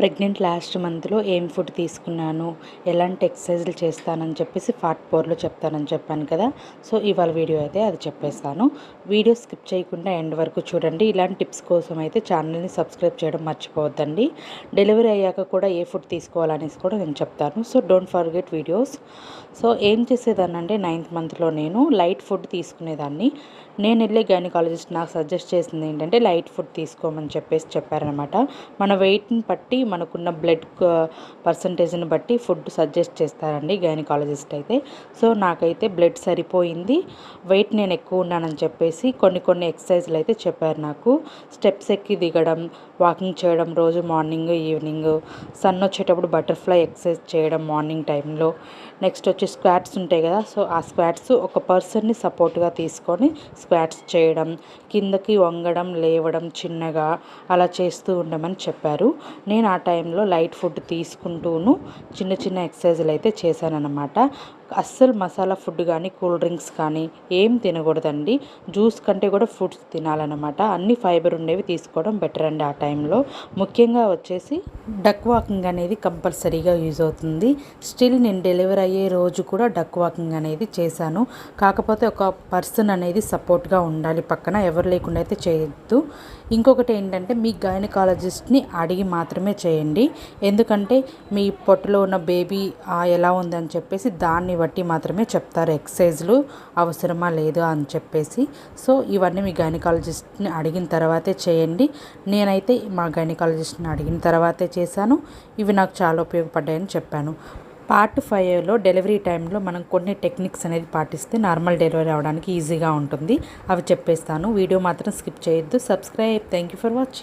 Pregnant last మంత్లో ఏం food తీసుకున్నాను, ఎలాంటి ఎక్సర్సైజులు చేస్తానని చెప్పేసి పార్ట్ 4లో చెప్తానని చెప్పాను కదా. సో ఇవాళ వీడియో అయితే అది చెప్పేస్తాను. వీడియో స్కిప్ చేయకుండా ఎండ్ వరకు చూడండి. ఇలాంటి టిప్స్ కోసం అయితే ఛానల్ని సబ్స్క్రైబ్ చేయడం మర్చిపోవద్దండి. డెలివరీ అయ్యాక కూడా ఏ ఫుడ్ తీసుకోవాలనేసి కూడా నేను చెప్తాను. So don't forget videos. So ఏం చేసేదాన్నంటే 9th మంత్లో నేను లైట్ ఫుడ్ తీసుకునేదాన్ని. నేను వెళ్ళే గైనకాలజిస్ట్ నాకు సజెస్ట్ చేసింది ఏంటంటే లైట్ ఫుడ్ తీసుకోమని చెప్పేసి చెప్పారనమాట. మన వెయిట్ని బట్టి మనకున్న బ్లడ్ పర్సంటేజ్ని బట్టి ఫుడ్ సజెస్ట్ చేస్తారండి గైనకాలజిస్ట్ అయితే. సో నాకైతే బ్లడ్ సరిపోయింది, వెయిట్ నేను ఎక్కువ ఉన్నానని చెప్పేసి కొన్ని ఎక్సర్సైజ్లు అయితే చెప్పారు నాకు. స్టెప్స్ ఎక్కి దిగడం, వాకింగ్ చేయడం రోజు మార్నింగ్ ఈవినింగ్, సన్ వచ్చేటప్పుడు బటర్ఫ్లై ఎక్సర్సైజ్ చేయడం మార్నింగ్ టైంలో. నెక్స్ట్ వచ్చి స్క్వాట్స్ ఉంటాయి కదా, సో ఆ స్క్వాట్స్ ఒక పర్సన్ని సపోర్ట్గా తీసుకొని స్క్వాట్స్ చేయడం, కిందకి వంగడం లేవడం చిన్నగా అలా చేస్తూ ఉండమని చెప్పారు. నేను ఆ టైంలో లైట్ ఫుడ్ తీసుకుంటూను చిన్న ఎక్సర్సైజులు అయితే చేశానన్నమాట. అస్సలు మసాలా ఫుడ్ కానీ కూల్ డ్రింక్స్ కానీ ఏం తినకూడదండి. జ్యూస్ కంటే కూడా ఫ్రూట్స్ తినాలన్నమాట. అన్ని ఫైబర్ ఉండేవి తీసుకోవడం బెటర్ అండి ఆ టైంలో. ముఖ్యంగా వచ్చేసి డక్ వాకింగ్ అనేది కంపల్సరీగా యూజ్ అవుతుంది. స్టిల్ నేను డెలివరీ అయ్యే రోజు కూడా డక్ వాకింగ్ అనేది చేశాను. కాకపోతే ఒక పర్సన్ అనేది సపోర్ట్గా ఉండాలి పక్కన, ఎవరు లేకుండా అయితే చేయొద్దు. ఇంకొకటి ఏంటంటే మీ గైనకాలజిస్ట్ని అడిగి మాత్రమే చేయండి. ఎందుకంటే మీ పొట్టలో ఉన్న బేబీ ఎలా ఉందని చెప్పేసి దాన్ని బట్టి మాత్రమే చెప్తారు ఎక్సర్సైజ్లు అవసరమా లేదా అని చెప్పేసి. సో ఇవన్నీ మీ గైనకాలజిస్ట్ని అడిగిన తర్వాతే చేయండి. నేనైతే మా గైనకాలజిస్ట్ని అడిగిన తర్వాతే చేశాను. ఇవి నాకు చాలా ఉపయోగపడ్డాయని చెప్పాను. పార్ట్ 5లో డెలివరీ టైంలో మనం కొన్ని టెక్నిక్స్ అనేది పాటిస్తే నార్మల్ డెలివరీ అవడానికి ఈజీగా ఉంటుంది. అవి చెప్పేస్తాను. వీడియో మాత్రం స్కిప్ చేయొద్దు. Subscribe. Thank you for watching.